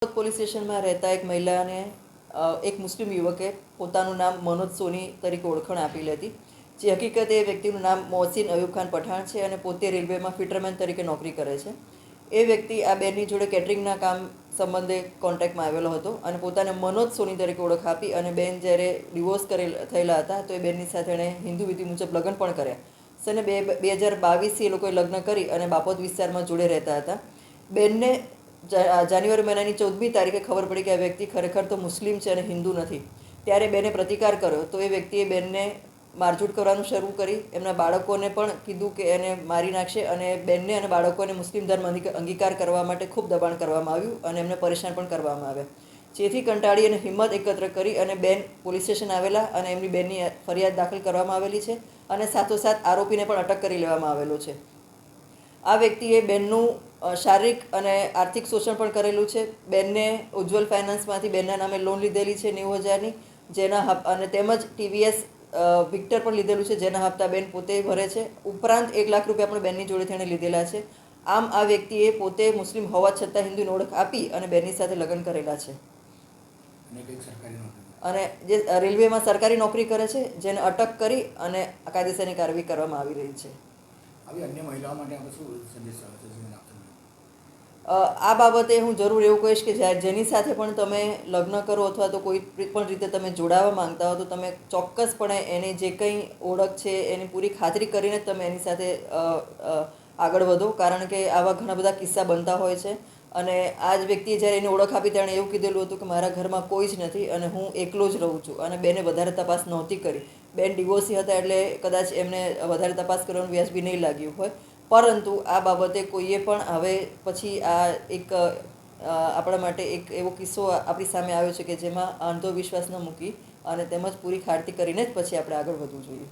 Police સ્ટેશનમાં રહેતા એક મહિલાને એક મુસ્લિમ યુવકે પોતાનું નામ મનોજ સોની તરીકે ઓળખાણ આપેલી હતી, જે હકીકતે એ વ્યક્તિનું નામ મોહસિન અયુબ ખાન પઠાણ છે અને પોતે રેલવેમાં ફિટરમેન તરીકે નોકરી કરે છે. એ વ્યક્તિ આ બેનની જોડે કેટરિંગના કામ સંબંધે કોન્ટેક્ટમાં આવેલો હતો અને પોતાને મનોજ સોની તરીકે ઓળખ આપી અને બેન જ્યારે ડિવોર્સ થયેલા હતા તો એ બેનની સાથે એણે હિન્દુ વિધિ મુજબ લગ્ન પણ કર્યા. સને 2022 એ લોકોએ લગ્ન કરી અને બાપોદ વિસ્તારમાં જોડે રહેતા હતા. બેનને જાન્યુઆરી મહિનાની 14મી તારીખે ખબર પડી કે આ વ્યક્તિ ખરેખર તો મુસ્લિમ છે અને હિન્દુ નથી. ત્યારે બેને પ્રતિકાર કર્યો તો એ વ્યક્તિએ બેનને મારઝૂડ કરવાનું શરૂ કરી. એમના બાળકોને પણ કીધું કે એને મારી નાખશે અને બેનને અને બાળકોને મુસ્લિમ ધર્મ અંગીકાર કરવા માટે ખૂબ દબાણ કરવામાં આવ્યું અને એમને પરેશાન પણ કરવામાં આવ્યા. જેથી કંટાળી અને હિંમત એકત્ર કરી અને બેન પોલીસ સ્ટેશન આવેલા અને એમની બેનની ફરિયાદ દાખલ કરવામાં આવેલી છે અને સાથોસાથ આરોપીને પણ અટક કરી લેવામાં આવેલો છે. આ વ્યક્તિએ બેનનું શારીરિક અને આર્થિક શોષણ પણ કરેલું છે. બેનને ઉજ્જવલ ફાઇનાન્સમાંથી બેનના નામે લોન લીધેલી છે 90,000ની, જેના અને તેમજ TVS વિક્ટર પણ લીધેલું છે, જેના હપ્તા બેન પોતે ભરે છે. ઉપરાંત 1 લાખ રૂપિયા પણ બેનની જોડે તેણે લીધેલા છે. આમ આ વ્યક્તિએ પોતે મુસ્લિમ હોવા છતાં હિન્દુની ઓળખ આપી અને બેનની સાથે લગ્ન કરેલા છે અને જે રેલવેમાં સરકારી નોકરી કરે છે, જેને અટક કરી અને કાયદેસરની કાર્યવાહી કરવામાં આવી રહી છે. અન્ય મહિલાઓ માટે આપણે શું સંદેશ આપશો? આ બાબતે હું જરૂર એવું કહીશ કે જેની સાથે પણ તમે લગ્ન કરો અથવા તો કોઈ પણ રીતે તમે જોડાવા માંગતા હો તો તમે ચોક્કસપણે એની જે કંઈ ઓળખ છે એની પૂરી ખાતરી કરીને જ તમે એની સાથે આગળ વધો, કારણ કે આવા ઘણા બધા કિસ્સા બનતા હોય છે. અને આ જ વ્યક્તિએ જ્યારે એની ઓળખ આપી તેણે એવું કીધેલું હતું કે મારા ઘરમાં કોઈ જ નથી અને હું એકલો જ રહું છું, અને બેને વધારે તપાસ નહોતી કરી. બેન ડિવોર્સી હતા એટલે કદાચ એમને વધારે તપાસ કરવાનું વ્યાજબી નહીં લાગ્યું હોય. પરંતુ આ બાબતે કોઈએ પણ હવે પછી આ એક આપણા માટે એક એવો કિસ્સો આપણી સામે આવ્યો છે કે જેમાં અંધવિશ્વાસ ન મૂકી અને તેમજ પૂરી ખાતરી કરીને જ પછી આપણે આગળ વધવું જોઈએ.